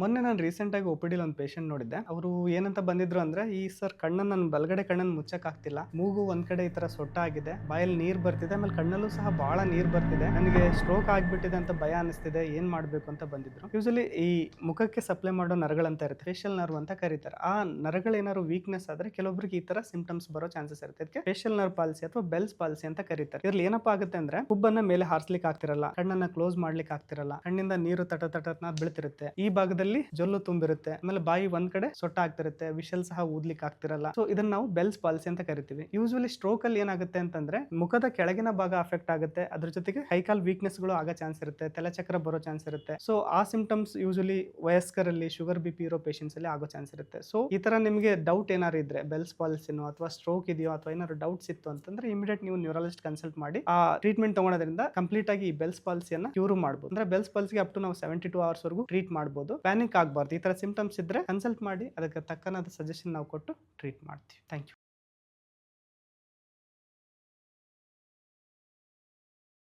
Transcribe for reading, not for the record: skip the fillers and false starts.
ಮೊನ್ನೆ ನಾನು ರೀಸೆಂಟಾಗಿ ಒ.ಪಿ.ಡಿಲಿ ಒಂದು ಪೇಷಂಟ್ ನೋಡಿದ್ದೆ. ಅವರು ಏನಂತ ಬಂದಿದ್ರು ಅಂದ್ರೆ, ಈ ಸರ್ ಕಣ್ಣನ್ನು ನನ್ನ ಬಲಗಡೆ ಕಣ್ಣನ್ನು ಮುಚ್ಚಕ್ಕಾಗ್ತಿಲ್ಲ, ಮೂಗು ಒಂದ್ ಕಡೆ ಈ ತರ ಸೊಟ್ಟಾಗಿದೆ, ಬಾಯಲ್ಲಿ ನೀರ್ ಬರ್ತಿದೆ, ಆಮೇಲೆ ಕಣ್ಣಲ್ಲೂ ಸಹ ಬಹಳ ನೀರ್ ಬರ್ತಿದೆ, ನನಗೆ ಸ್ಟ್ರೋಕ್ ಆಗ್ಬಿಟ್ಟಿದೆ ಅಂತ ಭಯ ಅನಿಸ್ತಿದೆ, ಏನ್ ಮಾಡ್ಬೇಕು ಅಂತ ಬಂದಿದ್ರು. ಯೂಶಲಿ ಈ ಮುಖಕ್ಕೆ ಸಪ್ಲೈ ಮಾಡೋ ನರಗಳಂತ ಇರುತ್ತೆ, ಫೇಶಿಯಲ್ ನರ್ವ್ ಅಂತ ಕರೀತಾರೆ. ಆ ನರಗಳೇನಾದ್ರು ವೀಕ್ನೆಸ್ ಆದ್ರೆ ಕೆಲವೊಬ್ರಿಗೆ ಈ ತರ ಸಿಂಪ್ಟಮ್ಸ್ ಬರೋ ಚಾನ್ಸಸ್ ಇರುತ್ತೆ. ಇದಕ್ಕೆ ಫೇಶಿಯಲ್ ನರ್ವ್ ಪಾಲ್ಸಿ ಅಥವಾ ಬೆಲ್ಸ್ ಪಾಲ್ಸಿ ಅಂತ ಕರೀತಾರೆ. ಇದ್ರಲ್ಲಿ ಏನಪ್ಪಾ ಆಗುತ್ತೆ ಅಂದ್ರೆ, ಹುಬ್ಬನ್ನ ಮೇಲೆ ಹಾರ್ಸ್ಲಿಕ್ಕೆ ಆಗ್ತಿರಲ್ಲ, ಕಣ್ಣನ್ನ ಕ್ಲೋಸ್ ಮಾಡ್ಲಿಕ್ಕೆ ಆಗ್ತಿರಲ್ಲ, ಕಣ್ಣಿಂದ ನೀರು ತಟ ಬೀಳ್ತಿರುತ್ತೆ, ಈ ಭಾಗದಲ್ಲಿ ಜೊಲ್ಲು ತುಂಬಿರುತ್ತೆ, ಆಮೇಲೆ ಬಾಯಿ ಒಂದ್ ಕಡೆ ಸೊಟ್ಟ ಆಗ್ತಿರುತ್ತೆ, ವಿಷಲ್ ಸಹ ಊದ್ಲಿಕ್ಕೆ ಆಗ್ತಿರಲ್ಲ. ಸೊ ಇದನ್ನ ನಾವು ಬೆಲ್ಸ್ ಪಾಲ್ಸಿ ಅಂತ ಕರಿತೀವಿ. ಯೂಶುವಲಿ ಸ್ಟ್ರೋಕ್ ಅಲ್ಲಿ ಏನಾಗುತ್ತೆ ಅಂತಂದ್ರೆ, ಮುಖದ ಕೆಳಗಿನ ಭಾಗ ಅಫೆಕ್ಟ್ ಆಗುತ್ತೆ, ಅದ್ರ ಜೊತೆಗೆ ಕೈಕಾಲ್ ವೀಕ್ನೆಸ್ ಗಳು ಆಗೋ ಚಾನ್ಸ್ ಇರುತ್ತೆ, ತಲೆಚಕ್ರ ಬರೋ ಚಾನ್ಸ್ ಇರುತ್ತೆ. ಸೊ ಆ ಸಿಂಪ್ಟಮ್ಸ್ ಯೂಶುವಲಿ ವಯಸ್ಕರಲ್ಲಿ, ಶುಗರ್ ಬಿ.ಪಿ ಇರೋ ಪೇಷಂಟ್ಸ್ ಅಲ್ಲಿ ಆಗೋ ಚಾನ್ಸ್ ಇರುತ್ತೆ. ಸೊ ಈ ತರ ನಿಮಗೆ ಡೌಟ್ ಏನಾರು ಇದ್ರೆ, ಬೆಲ್ಸ್ ಪಾಲ್ಸಿನೋ ಅಥವಾ ಸ್ಟ್ರೋಕ್ ಇದೆಯೋ ಅಥವಾ ಏನಾದ್ರು ಡೌಟ್ಸ್ ಇತ್ತು ಅಂತಂದ್ರೆ, ಇಮಿಡಿಯೇಟ್ ನೀವು ನ್ಯೂರಾಲಜಿಸ್ಟ್ ಕನ್ಸಲ್ಟ್ ಮಾಡಿ ಆ ಟ್ರೀಟ್ಮೆಂಟ್ ತಗೊಳೋದ್ರಿಂದ ಕಂಪ್ಲೀಟ್ ಆಗಿ ಈ ಬೆಲ್ಸ್ ಪಾಲ್ಸಿಯನ್ನ ಕ್ಯೂರ್ ಮಾಡಬಹುದು. ಅಂದ್ರೆ ಬೆಲ್ಸ್ ಪಾಲ್ಸಿಗೆ ಅಪ್ ಟು ನಾವು 72 ಅವರ್ಸ್ ವರೆಗೂ ಟ್ರೀಟ್ ಮಾಡಬಹುದು. ಪ್ಯಾನಿಕ್ ಆಗಬಾರ್ದು. ಈ ತರ ಸಿಂಪ್ಟಮ್ಸ್ ಇದ್ರೆ ಕನ್ಸಲ್ಟ್ ಮಾಡಿ, ಅದಕ್ಕೆ ತಕ್ಕನಾದ ಸಜೆಷನ್ ನಾವು ಕೊಟ್ಟು ಟ್ರೀಟ್ ಮಾಡ್ತೀವಿ. Thank you.